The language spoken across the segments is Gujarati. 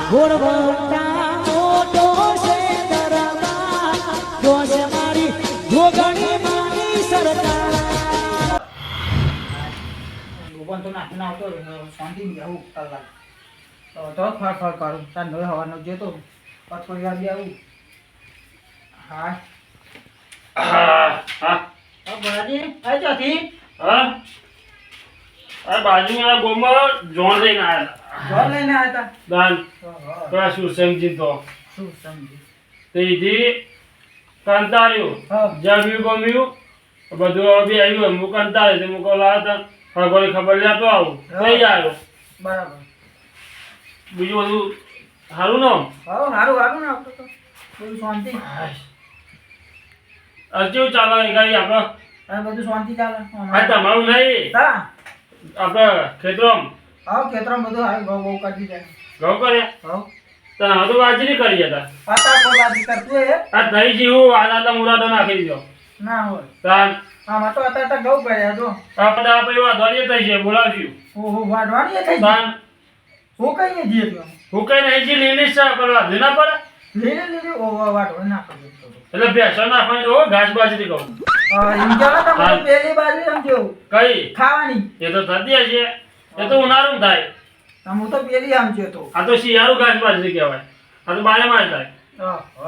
ઘોડવટા મોટો છે દરબાર જોશ મારી જોગણી માની સરકાર ગોબન તો નાખીને આવતો શાંતિ આવું કલાક તો ફર ફર કરું તાર નવે હવાનો જતો થોડી વાર બી આવું હા બરાજી આઈ જતી બાજુમાં ગોમાં જોણ લઈને આવ્યા ઘર લઈને આવ્યા દાન શું સમજી તો શું સમજી તેથી કંટાળ્યું જમ્યું ગમ્યું બધું બી આવ્યું હું કંટાળ્યો હું કહું લાવતા કોઈ ખબર લેતો આવું થઈ આવ્યો બરાબર બીજું બધું સારું ને હા સારું ને આવતો તો બધું શાંતિ કેવું ચાલે ગાડી આપણે બધું શાંતિ ચાલે હા તમારું નહીં હા આપણે ખેતરમાં આવો ખેતરમાં બધું આવી ઘઉં બહુ કરી દીધા ઘઉં કરે હવ તને હવે તો બાજરી કરી હતા પાતા કોઈ બાજી કરતું એ આ થઈ જેવું આના મુરાદો નાખી દીધો ના હોય તાન આમાં તો અત્યારે ઘઉં કર્યા જો આપણે એવા ધોરીએ થઈ છે બોલાવ્યું ઓહો વાડવાની થઈ તાન હું કઈ જઈએ તું હું કઈ નહીં જે લીલી છે કરવા દેના પડે લીલી ઓહો વાડો ના કરજો એટલે ભેંસો નાખવાની તો ઘાસ બાજરી કહું ઇન્ડિયામાં તમે પેલી બાજુ સમજો કઈ ખાવાની એ તો થતી હશે એ તો ઉનાળું થાય હું તો પેલી સમજો તો આ તો શિયાળું ઘાસ બાજરી કહેવાય આ તો બારે માસ થાય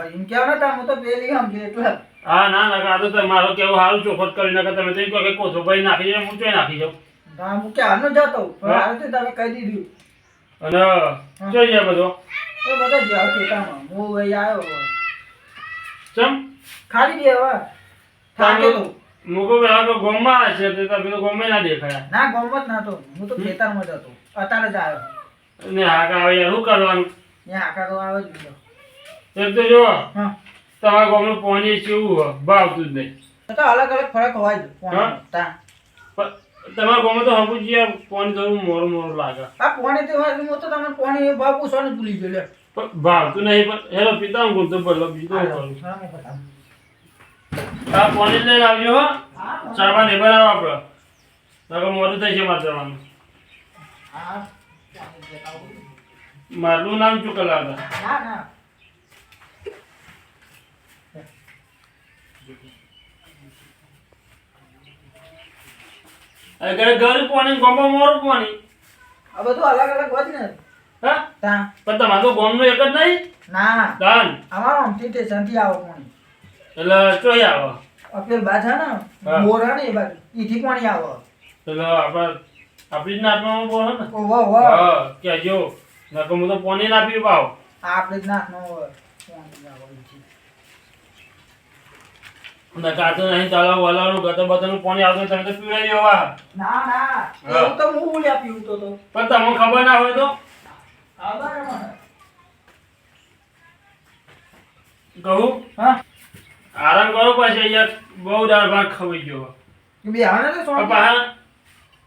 એમ કેવા ને હું તો પેલી સમજો એટલે હા ના ના આ તો મારો કેવું સારું ચોખટ કરી નાખે તમે તો કહો કે કોથો ભાઈ નાખી જાય હું ચોય નાખી જાઉં હા હું ક્યારનો જતો હારું તો તમે કહી દીધું અને જોઈ જાય બધો એ બધો જાવ ખેતામાં હું અહીં આવ્યો ચમ ખાલી બે હવે થાકે તો મુકો પેલા તો ગોમમાં હશે તો તમે તો ગોમે ના દેખાયા ના ગમત ના તો હું તો ખેતરમાં જતો અત્યારે જ આવ્યો ને હાકા આવે યાર શું કરવાનું ત્યાં આખા તો આવે જ બીજો એક તો જો હા તમારા ગામનું પાણી કેવું ભાવતું જ નહીં તો અલગ અલગ ફરક હોય જ તમારા ગામમાં તો હબુ જે પાણી થોડું મોરું મોરું લાગે આ પાણી તો હું તો તમને પાણી ભાવ પૂછવાનું ભૂલી ગયો લે ભાવતું નહીં પણ હેલો પિતા હું ગુંતો પડલો બીજું કરું આ પાણી લઈને આવજો હો ચાબા નહીં બનાવો આપણે નકર મોડું થઈ છે મારે જવાનું મારું નામ ચૂકેલા હતા ના ના અગર ઘર પાણી ગામમાં મોરું પાણી આ બધું અલગ અલગ હોય ને હા તા પણ તમારે તો ગામનું એક જ નહીં ના દાન અમારો અમથી સ્ટેશનથી આવો પાણી એટલે ચોઈ આવે અપેલ બાજા ને બોરા ને એ બાજુ ઈથી પાણી આવે એટલે આપણી જ નાતમાં બોલો ને ઓહો વાહ હા કહેજો નકર હું તો પાણી ના પીવું પાવ આપણે જ નાખનો પાણી આવે નકા તો નહીં તળાવ વલાવનું ગટર બટરનું પાણી આવતું તમે તો પીવડાવી દેવા ના ના એવું તો હું બોલ્યા પીવું તો પણ તમને ખબર ના હોય તો ખબર મને કહું હા આરામ કરો પછી યાર બહુ દાળ ભાત ખવાઈ ગયો કે બે આને તો સોણ પપ્પા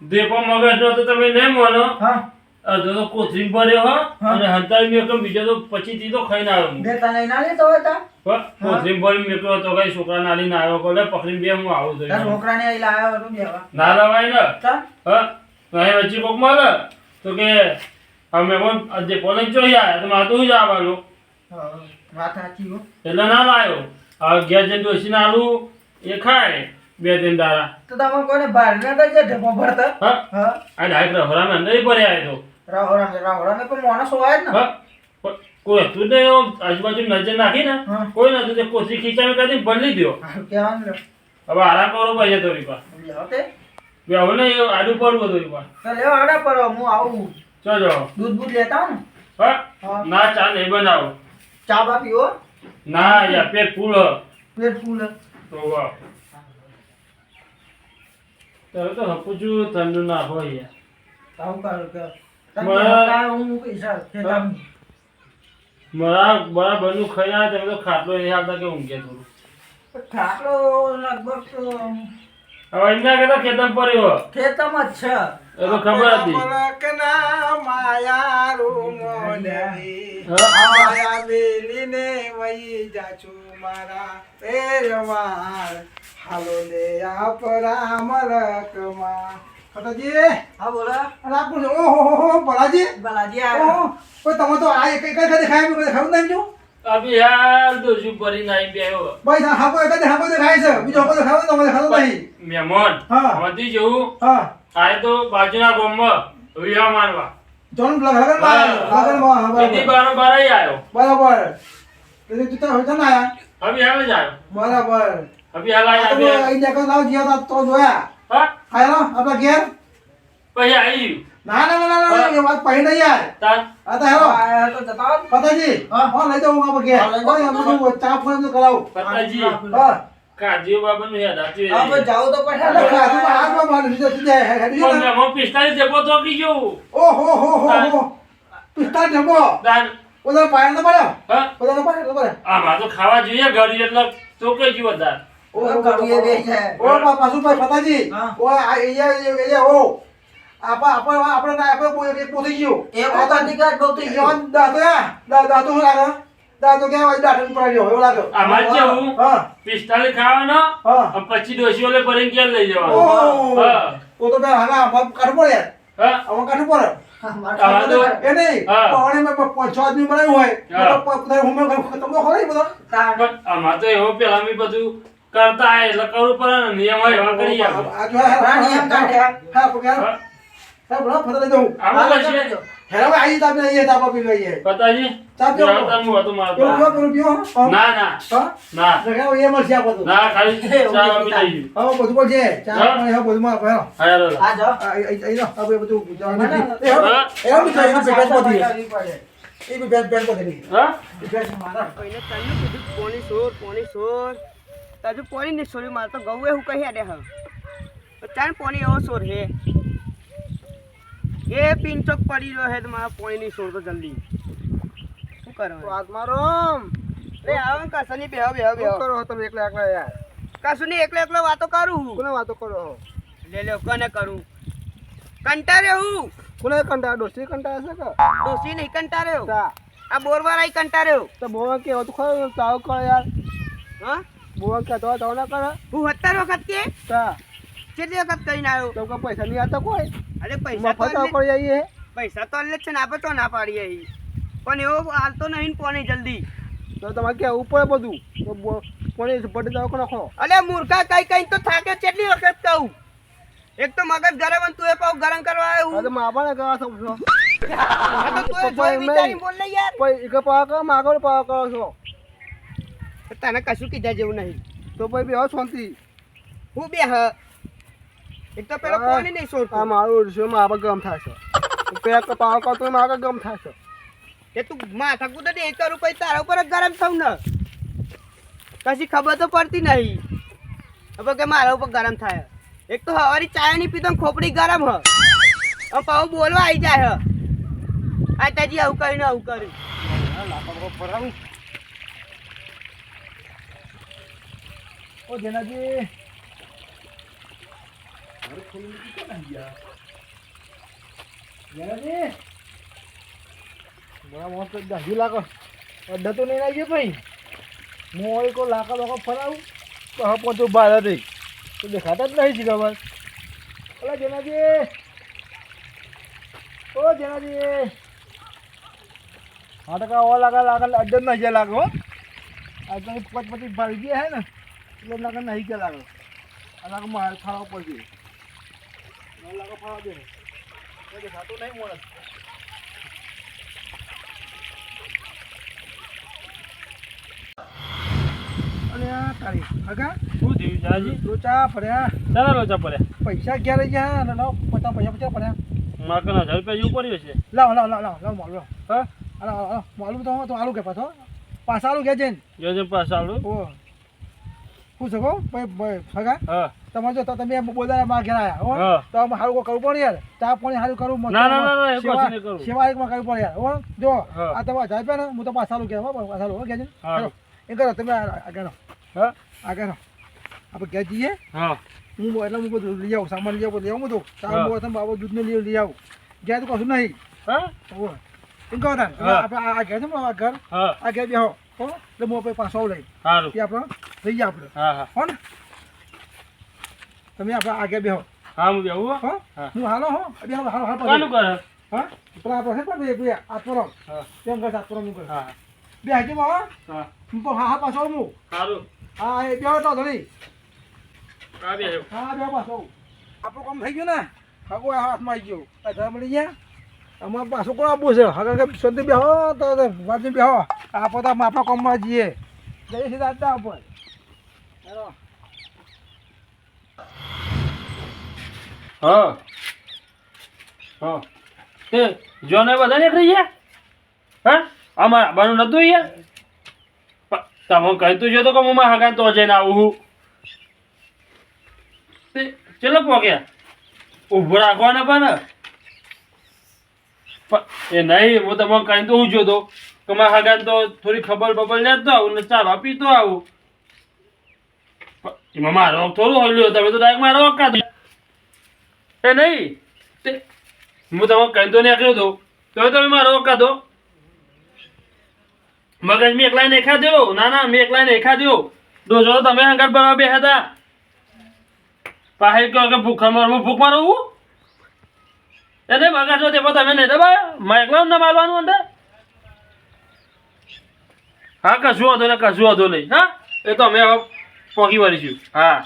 દેપો મગજ નો તો તમે નહીં માનો હા અડધો તો કોથળી ભર્યો હો અને હંતાળી મેકમ બીજો તો પછી થી તો ખાઈને આવ્યો હું બે તને ના લેતો હતા કોથળી ભરી મેકલો તો કઈ છોકરા નાલી ના આવ્યો કોલે પકડીને બે હું આવું તાર જોઈએ છોકરાને અહીં લાવ્યો હતો બેવા ના લવાય ને ચાલ હા નહીં વચ્ચે કોક મળે તો કે અમે પણ જે કોને જોઈ આવ્યા તો મારે તો જ આવવાનું વાત સાચી હો એટલે ના લાવ્યો હવે ઘેર જઈને ડોસીને આલુ એ ખાય બે ત્રણ દાડા તો તમે કોને બહાર ના તો જે ઢેપો ભરતા હા હા આ ડાયરેક્ટ રહોરામાં અંદર ભર્યા તો રાહોરામે પણ માણસ હોય જ ને હા કોઈ હતું ને આજુબાજુ નજર નાખી ને કોઈ નતું તે કોથળી ખીચાવી કાઢી બદલી દો કેવાનું લે હવે આરામ કરો ભાઈ તો રીપા લેવતે બે હવે ને આડું પડવું હતું રીપા તો લેવા આડા પર હું આવું ચલો દૂધ બૂધ લેતા હું હા હા ના ચા નહીં બનાવો ચા બા પીવો ના યાર પેટ ફૂલ પેટ ફૂલ તો વાહ તો હપુજુ ઠંડુ ના હોય યાર આવું કરું કે મારા- હું પૈસા ખેતા મારા બરાબરનું ખાઈ આવે તમે તો ખાટલો નહીં આવતા કે ઊંઘે થોડું ખાટલો લગભગ તો હવે એમના કરતા ખેતમ પડ્યો ખેતમાં જ છે એ તો ખબર હતી મલકના માયા રૂમોલવી હા? માયા બેલીને વહી જાચું મારા પેરવાર હાલો લે આપરા મલકમાં ફટાજી હા બોલો અરે આ કોણ છે? ઓહો ભલાજી બાલાજી ઓહો કોઈ તમે તો આ એક દેખાય મેં દેખાયું નહીં જો અભી યાર દોશી પરી નાઈ બેહો ભાઈ હા કોઈ દેખાય છે બીજો કોઈ દેખાયું તો મને દેખાતું નહીં મહેમાન હા. વધી જવું હા આ તો બાજુના ગામમાં વિવાહ માનવા જોન લગનમાં એની બારોબાર ય આવ્યો બરાબર એટલે તું તો હોતા ના આયા હવે હાલ જ આવ્યો બરાબર હવે હાલ આ તો આવ્યો અહીં દેખો લાવ જીયા તો જોયા હા આયો આપણા ઘેર પછી આવી ના એ વાત પહે નહીં યાર તાર આ તો હેરો આયા તો જતા ફટાજી હા લઈ જાઉં આપણે ઘેર હા, લઈ જાઓ. ઓય બધું ચા ફોન કરાવું પતાજી હા કાજીઓ બાબાનું યાદ આતી હા પણ જાવ તો પછી એટલે ખાતું માં હાથમાં મારું સીધો સીધે હેડી પણ ને મેં 45 જેવો તો કી ગયો ઓહો પિસ્તા જમો તાર ઓલા પાયણ ન પડ્યો હા ઓલા પડ્યો આમાં તો ખાવા જોઈએ ઘડી એટલે તો કઈ ગયો તાર કડીએ બે છે ઓ પાછું ભાઈ ફટાજી હા. ઓ આ એ ઓ આપણે એક પોથી ગયો એક વખત નીકળ બહુ થઈ ગયો દાતો શું લાગે દાતો ક્યાં દાટન પડાયો એવું લાગે આમાં કેવું હા 45 ખાવાનો હા અને પછી ડોશી ઓલે ભરીને ક્યાં લઈ જવાનો ઓહ હા તો તો ભાઈ હા કાઢવું પડે હા આમાં કાઢવું પડે આમાં તો એ નહીં હા. પાણી મેં 5 આદમી બનાવ્યું હોય હા. તો પોતાને હું ખતમ ખરો એ બધો પણ આમાં તો એવો પેલા મેં બધું કરતા આય એટલે કરવું પડે ને નિયમ હોય એવા કરી આપણે આ જો હા નિયમ કાઢ્યા. હા પગાર હા. હા બોલો ફતલે દઉં આમાં કશે હેરાવા આવી તાપ નહીં તાપ આપી લઈએ પતાજી ચાપ જો. જવાનું હતું મારું પેલું પીવો પેલું પીવો હા ના હા ના નખાવો એ મળશે આ બધું ના ખાલી ચા આપી દઈ હા બધું પણ છે ચા હા. પાણી હા બધું માં આપો હેરો હા યાર આ જો અહીં નો આપણે બધું ના, ના. એ હો એ હો બીજો એ બેટ પોતી કરવી પડે. એ બી બેટ પોતી હા એ બેટ મારા કોઈને તને કીધું પોણી સોર તાજુ પોણી નહીં સોર્યું મારે તો ગૌએ હું કહી આડે હ ચાણ પોણી એવો સોર હે એ પિંચોક પડી રહ્યો હે તો મારા પોણી નહીં સોર તો જલ્દી શું કરો આત્મારામ રે આવો ને કસની બેહો શું કરો તમે એકલા એકલા યાર કશું નહીં એકલો વાતો કરું કોને વાતો કરો હો લે લે કને કરું કંટાળ્યો હું કોને કંટા ડોસી કંટા હશે કે ડોસી નહીં કંટાળ્યો તા આ બોરવાળા કંટાળ્યો તો બોવા કે હતું ખરો તાવ કરો યાર હા બોવા કે તો ના કરે હું 17 વખત કે તા કેટલી વખત કહીને આવ્યો તો કે પૈસા નહીં આતા કોઈ અરે પૈસા તો મફત એટલે- કરી આવીએ પૈસા તો એટલે જ છે ને આપણે તો ના પાડીએ અહીં પણ એવો હાલતો નહીં ને પોણી જલ્દી તો તમારે કે ઉપર બધું તો કોને પડી જાવ નાખો અલે મૂર્ખા કઈ કઈ તો થાકે કેટલી વખત કહું એક તો મગજ ગરમ અને તું એ પાવ ગરમ કરવા આ આવ્યું તો માબાને ગવા સમજો આ તો તું એ જોઈ વિચારી બોલ ને યાર પછી એક પાવા કરો માગો પાવા કરો છો તને કશું કીધા જેવું નહીં તો પછી બે શાંતિ હું બે હ એક તો પેલો હા. પોણી નહીં આ છોડતો મારું છે મારા ગમ થાય છે પેલા પાવા કરો તો મારા ગમ થાય છે એ તું માથા કૂદે દે એક રૂપિયા તારા ઉપર જ ગરમ થવું ને કશી ખબર તો પડતી નહીં હવે કે મારા ઉપર ગરમ થાય એક તો હવારી ચાય નહીં પીતો ને ખોપડી ગરમ હ હવે પાછું બોલવા આવી જાય હ આ તાજી આવું કરીને આવું કર્યું ઓ જેનાજી જેનાજી બડા મોસ્ત દાહી લાગો અડ્ડા તો નહીં આવી ભાઈ હું કોઈ લાકા લોકો ફરાવું તો હા પહોંચું બહાર હતી તો દેખાતા જ નહીં છે ખબર ઓલા જેનાજી ઓ જેનાજી હા ટકા ઓ લાગા અડ્ડા જ નહીં લાગો આ તો પછી ભાઈ ગયા હે ને એટલે લાગે નહીં કે લાગે આ લાગે મારે ખાવા પડશે લાગે ફાવા દે દેખાતું નહીં મળે અરે આ તારી હગા શું થયું જાજી લોચા પડ્યા ચાલો લોચા પડે પૈસા ક્યારે ગયા અને લાવ પૈસા પડ્યા મારે કના 1000 રૂપિયા જેવું પડ્યું છે લાવ માલું હા માલું તો આલુ કે પાછા આલુ કે છે જો પાછા આવડું ઓ શું શકો હગા હા તમારે જો તમે બોલાયા માં ઘેર આયા હો હા. તો આમાં સારું કરવું પડે યાર ચા પાણી સારું કરવું ના, એ કશું નહીં કરવું. સેવા એકમાં કરવું પડે યાર હો જો હા. આ તમે જાય ને હું તો પાછા કે પાછા હો કે હારું. એ કરો તમે આગળ હા આગળ આપણે ઘેર જઈએ હા હું એટલે હું બધું લઈ આવું સામાન લઈ આવું બધું લેવું બધું હા. સામાન તમે બાબા દૂધને લઈ આવું ઘેર તો કશું નહીં હા હો એમ કહો તાન હા. આપણે આ ઘેર છે ને આ ઘર હા આ ઘેર બેહો હો એટલે હું આપણે પાછો લઈ સારું એ આપણે લઈએ આપણે હા હા હો ને તમે આપણે આગળ બેહો હા હું બેહું હો. હા હા. હું હાલો હો અરે હાલો હાલો હાલો કોનું કરે હા પેલા આપણે છે પણ બે આત્મરમ હા તેમ કરે આત્મરમ હું કરે હા બે હાજી બાવા હા હું તો હા પાછો હું સારું હા એ બે તો ધણી હા બેહ્યો. હા બે પાછો આપણું કામ થઈ ગયું ને હગો હાથમાં આવી ગયો આ ઘર મળી ગયા અમારે પાછું કોણ આપવું છે હગા કે શાંતિ બેહો તો વાંચી બેહો આ પોતા આપણા કામમાં જઈએ જઈએ સીધા અડ્ડા ઉપર હેલો હા હા તે જોને બધા નીકળી ગયા હા અમારા બાનું નતું યાર તમે કહેતું છે તો કે હું મારા હગાન તો જઈને આવું હું તે ચલો પોગ્યા ઊભું રાખવાના પણ એ નહીં હું તમને કહી તો હું જોતો કે મારા હગાન તો થોડી ખબર બબર લેતો આવું ને ચા આપી તો આવું એમાં મારો હક થોડું હલ્યો તમે તો ડાયરેક્ટ મારો હક કાઢી એ નહીં તે હું તમને કહી તો નીકળ્યો હતો તો તમે મારો હક કાઢો મગજ મેં એકલા ને ખા દો ના ના મેં એકલા ને ખા દો દોજો તમે હંગાત બરાબર બે હતા પાહે કહો કે ભૂખ મારવું ભૂખ મારવું એને મગજ તે તમે નહીં દબાયો મેં એકલા ના મારવાનું અંદર હા કશું વાંધો નહીં હા એ તો અમે હવે પોકી વળીશું હા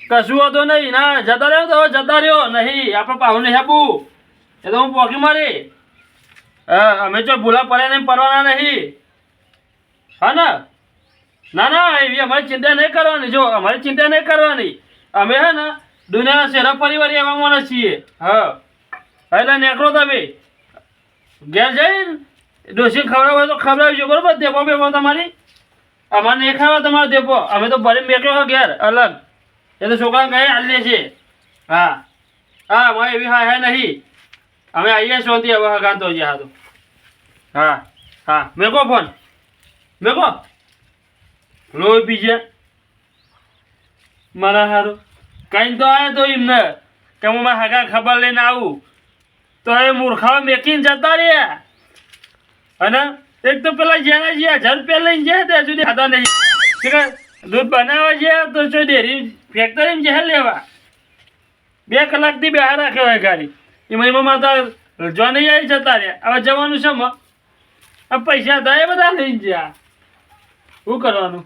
કશું વાંધો નહીં ના જતા રહ્યો તો હવે જતા રહ્યો નહીં આપણે પાહું નહીં આપવું એ તો હું પોકી મારી હા અમે જો ભૂલા પડ્યા નહીં પડવાના નહીં હા ના ના એવી અમારી ચિંતા નહીં કરવાની જો અમારી ચિંતા નહીં કરવાની અમે હે ને દુનિયાના શેરા પરિવાર એવા માણસ છીએ હા એટલે નીકળો તમે ઘેર જઈને ડોસી ખવડાવ હોય તો ખવડાવજો બરોબર દેપો બેપો તમારી અમારે નહીં ખાવા તમારો દેપો અમે તો ભરી મેક્યો હોય ઘેર અલગ એ તો છોકરાને કહે હાલ લે છે હા હા અમારે એવી હા હે નહીં અમે આવીએ શાંતિ હવે હગાન તો જ્યાં તો હા હા મેકો ફોન મેકો લોહી પીજે મારા હારું કઈ તો આવ્યો તો એમને કે હું મારા હગા ખબર લઈને આવું તો એ મૂર્ખાઓ મેકીને જતા રહ્યા અને એક તો પેલા જ્યાં જ્યાં 1000 રૂપિયા લઈને જાય ત્યાં સુધી ખાતા નહીં કે દૂધ બનાવવા ગયા તો જો ડેરી ફેક્ટરીમાં જહે લેવા 2 કલાકથી બહાર રાખ્યો હોય ગાડી એમાં માતા જો નહીં આવી જતા રહ્યા હવે જવાનું છે આ પૈસા હતા એ બધા લઈને ગયા શું કરવાનું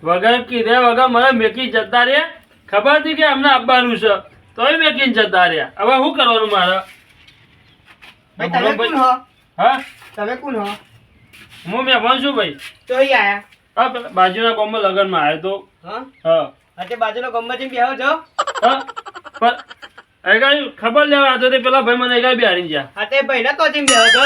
વગર કીધે વગર મને મેકી જતા રહ્યા ખબર હતી કે અમને આપવાનું છે તોય મેકીને જતા રહ્યા હવે શું કરવાનું મારે ભાઈ તમે કોણ હો હા તમે કોણ હો હું મહેમાન છું ભાઈ તો અહીં આયા હા પેલા બાજુના ગામમાં લગ્નમાં આવ્યો તો હા હા અતે બાજુનો ગમતી બેહો જો હા પણ એગાઈ ખબર લેવા આવ્યો તે પેલા ભાઈ મને એગાઈ બિહારી ગયા અતે ભાઈના તો જીમ બેહો જો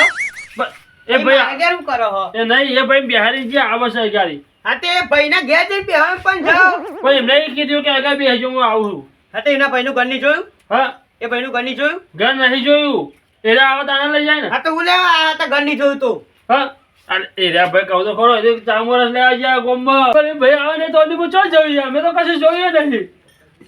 એ ભાઈ આગળ શું કરો હો એ નહીં એ ભાઈ બિહારી ગયા આવશે એગાડી અતે ભાઈના ઘેર જઈને બેહો પણ જાઓ પણ એમને એ કીધું કે એગાઈ બેહજો હું આવું છું અતે એના ભાઈનું ઘર નહીં જોયું હા એ ભાઈનું ઘર નહીં જોયું ઘર નહીં જોયું એરા આવા તાના લઈ જાય ને હા તો હું લેવા આયા હતા ઘર નહીં જોયું તો હા અને એરા ભાઈ કહું તો ખરો એ ચામરસ લેવા ગયા ગોમમાં અરે ભાઈ આવે ને તો અલી પૂછો જોઈએ અમે તો કશું જોઈએ નહીં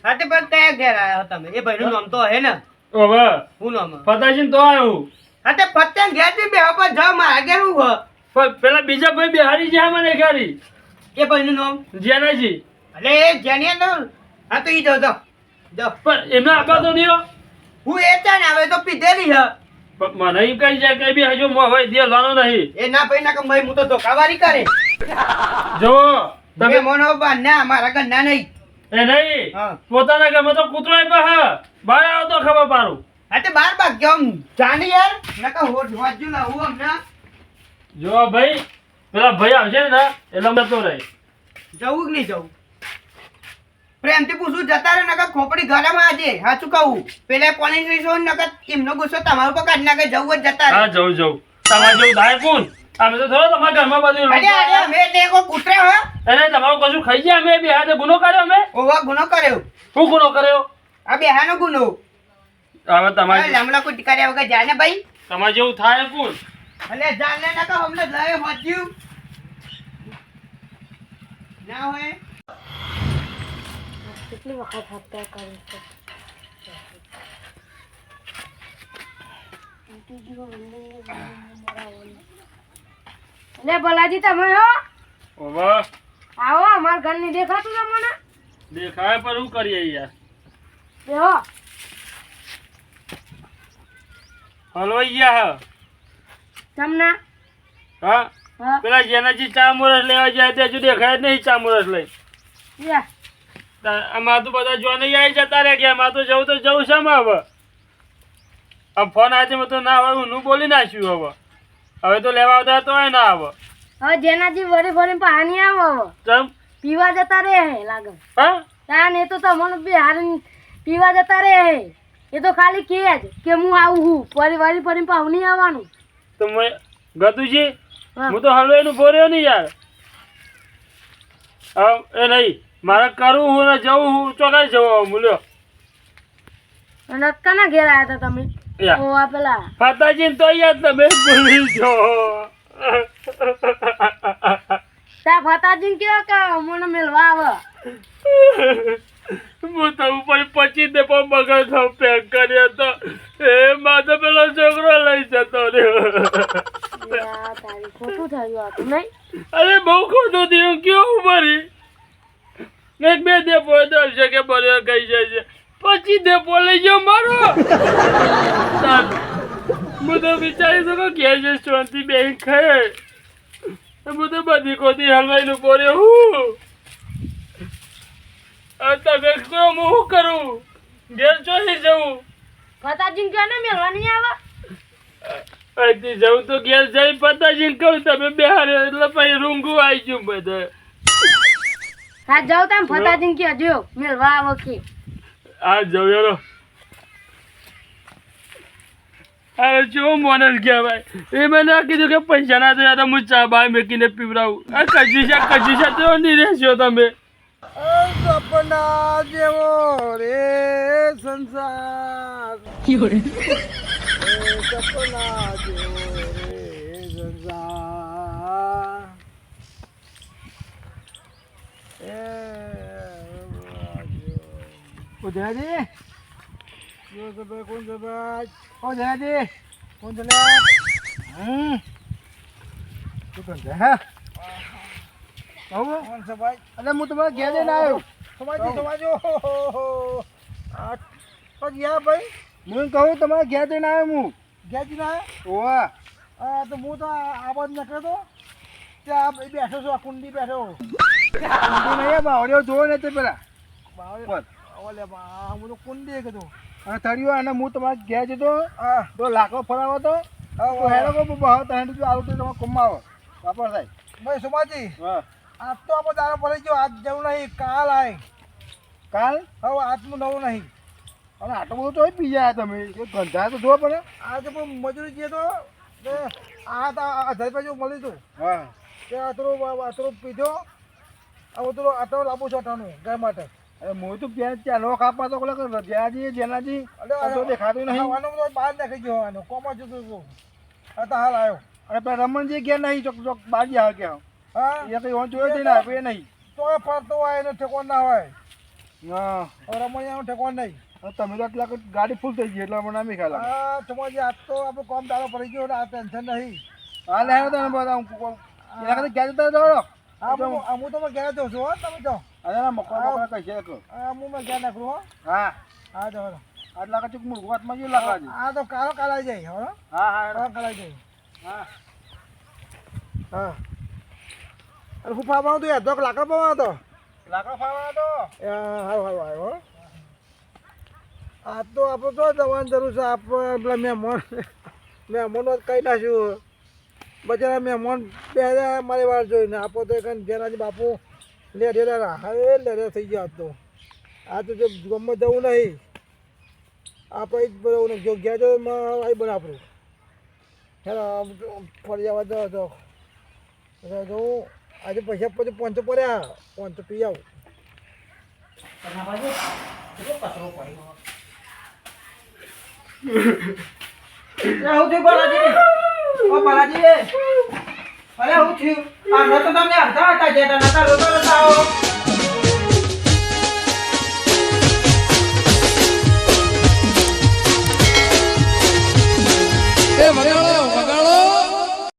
અતે પણ કયા ઘેર આયા હો તમે એ ભાઈનું નામ તો હે ને ઓવે હું નામ ફતાજીને તો આવ્યું અતે પત્તે ઘેર જઈને બેહો પણ જાઓ મારા ઘેર હું હો પણ પેલા બીજા ભાઈ બિહારી ગયા મને ગાડી એ ભાઈનું નામ જેનાજી અલે એ જેની તો હા તો ઈ જાઓ જાઓ જાઓ પણ એમને આપવા તો નહીં હો. હું એ ચાને આવે તો પીધેલી હે પણ મને એમ કહી જાય કે બી હજુ હવે દે લાનો નહીં એ ના ભાઈ ના કમાઈ હું તો ધોકાવારી કરે જો તમે તમે મોનો ના મારા ઘર ના નહીં એ નહીં હા પોતાના ઘરમાં તો કૂતરો બહાર આવો તો ખબર પાડું હા તે બાર બાગ કેમ જાને યાર નકા હોટ વાજુ ના હું અમને જો ભાઈ પેલા ભાઈ આવશે ને એટલે જતો રહે જવું કે નહીં જવું પ્રેમથી પૂછું જતા રહે નકા ખોપડી ગરમ આજે સાચું કહું પેલા કોની જોઈશો નકા એમનો ગુસ્સો તમારો પર કાઢી નાખે જવું જ જતા હા રહે જવું તમારે જેવું થાય કોણ અમે તો થોડો તમારા ઘરમાં બધું અરે અરે અમે તે કો કૂતરા હો એને તમારું કશું ખાઈ ગયા અમે બી હાથે ગુનો કર્યો અમે ઓવા ગુનો કર્યો શું ગુનો કર્યો આ બેહાનો ગુનો હવે તમારે લમડા કોઈ ટીકાર્યા વગર જાય ને ભાઈ તમારે જેવું થાય કોણ અલે જાને નકા હમને લય હોજ્યું ના હોય કેટલી વખત હત્યા કરી છે લે ભલાજી તમે હો ઓવા આવો અમાર ઘર ની દેખાતું તમને દેખાય પર શું કરીએ યાર બેહો. હલવાઈ ગયા તમને હા હા પેલા જેનાથી ચા મોરસ લેવા જાય તે હજુ દેખાય જ નહીં ચા મોરસ લઈ યા આમાં તો બધા જો નહીં આવી જતા રહે ગયા આમાં તો જવું છે હવે આમ ફોન આજે તો ના આવે હું બોલી નાખ્યું હવે તો લેવા આવતા તો ના આવે હવે જેનાથી વળી ફરી પાણી આવો ચમ પીવા જતા રે હે લાગે હા તાન એ તો તમને બિહારી પીવા જતા રે હે એ તો ખાલી કે જ કે હું આવું હું વળી ફરી પાછું નહીં આવવાનું તો મેં ગતુજી હા. હું તો હલવાઈનું બોર્યો નહીં યાર એ નહીં મારે કરવું હું ને જવું હું ચોકાઈ જવું મૂલ્યો અને કના ઘેર આવ્યા હતા તમે યા. ઓ આ પેલા ફાતાજી તો યાદ તમે ભૂલી જો તા ફતાજી કયો કે મને મેલવા આવે હું તો ઉપર 25 પણ બગડ થયો પેક કર્યો તો એ માથે પેલો છોકરો લઈ જતો રહ્યો યા, તારી ખોટું થયું હતું નહીં અરે બહુ ખોટું થયું કેવું મરી એક બે દેપો દર્શે કે બર્યો કહી જાય છે પછી દેપો લઈ જાઓ મારો હું તો વિચારી છું કે ઘેર જે શાંતિ બેન ખાય હું તો બધી ખોટી હલવાઈનું બોર્યો હું તમે શું હું કરું ઘેર ચોઈ જવું ફતાજી કયો ને મેલવા નહીં આવે અહીંથી જવું તો ઘેર જઈ પતાજીને કહું તમે બેહારે એટલે પછી રૂંગું આવી ગયું બધે હા જાઉં તમે ફતાજી કયો જો મેલવા આવે કે આ જવું યારો અરે જો મોનસ ગયા ભાઈ એ મને કીધું કે પૈસા ના તો યાર હું ચા બહાર મેકીને પીવડાવું આ કજુશા તો નહીં રહેશો તમે સપના જેવો રે સંસાર સપના જેવો રે સંસાર ઓ જયાજી જો સભાઈ કોણ સભાઈ ઓ જયાજી કોણ ચલ્યા શું કરશે હા કોણ સભાઈ અરે હું તમારે ઘેર જઈને આવ્યો સમાજો આ યા ભાઈ હું કહું તમારે ઘેર જઈને આવ્યો હું ઘેર જઈને આવ્યો ઓવા તો હું તો આ બાજુ નીકળ્યો તો ત્યાં બેઠો છું આ કુંડી બેઠો કુંડી નહીં બાવળીઓ જોવો ને તે પેલા બાવળી ઓલે હું તો કુંડી કીધું અને થળિયો અને હું તમારે ઘેર જતો તો લાકડો ફરાવો તો હેરો કો ભાવ તને જો આવું તો તમારે કમાવો વાપર થાય ભાઈ સુમાજી હા આજ તો આપણે દારો પડી ગયો આજ જવું નહીં કાલ આય કાલ હવે આજનું નવું નહીં અને આટલું બધું તો પી જાય તમે ગંધા તો જોવા પડે આજે પણ મજૂરી જઈએ તો આ તો 1000 રૂપિયા જેવું મળ્યું હતું હા તે આટલું પીધો હવે આટલો લાંબુ છે અટાનું ગાય માટે અરે હું તો ત્યાં ચાલો કાપવા તો કોલા જ્યાંજી જેનાજી તો દેખાતું નહીં બહાર દેખાઈ ગયો હોવાનું કોમાં જતું હતું આ તો હાલ આવ્યો અને પેલા રમણજી ગયા નહીં ચોક ચોક બાજી હાલ ગયા હા એ કંઈ જોયો જ નહીં એ નહીં તો ફરતો હોય એનો ઠેકોન ના હોય હા હવે રમણિયાનો ઠેકોન નહીં તમે તો આટલા ગાડી ફૂલ થઈ ગઈ એટલે મને ખ્યાલ હા તમારી આજ તો આપણો કામ દાડો પડી ગયો આ ટેન્શન નહીં હા લે તને બધા એના કરતા ક્યાં જતા દોડો હા હું તો ઘેર જઉં છું હો તમે જાઓ અરે મકવા કઈ છે હું મેં ઘેર નાખું હો હા હા જાઓ આટલા કચુક મુરઘાતમાં જો લાગવા હા તો કાળો કાલાઈ જાય હો હા હા કાલાઈ જાય હા હા અરે હું ફાવવાનો તો યાદ લાકડા પાવાનો તો લાકડા ફાવવાનો તો હારું આવ્યો આ તો આપણે તો જવાની જરૂર છે આપણે પેલા મહેમાનો કહી નાખ્યું બચારા મહેમાન બે મારી વાર જોઈને આપો તો એક જેનાથી બાપુ લેડેલા હવે લેડે થઈ ગયા તો આ તો જો ગમમાં જવું નહીં આપણે જ બનાવવું નહીં જો ગયા જો આવી બને આપણું હેલો ફરી જવા દો તો જોઉં આજે પૈસા પછી 500 પડ્યા 500 પી આવું હું થયું બાલાજી ઓ બાલાજી અરે હું થયું આ ન તો તમને અડધા હતા જેટા નતા રોતો નતા આવો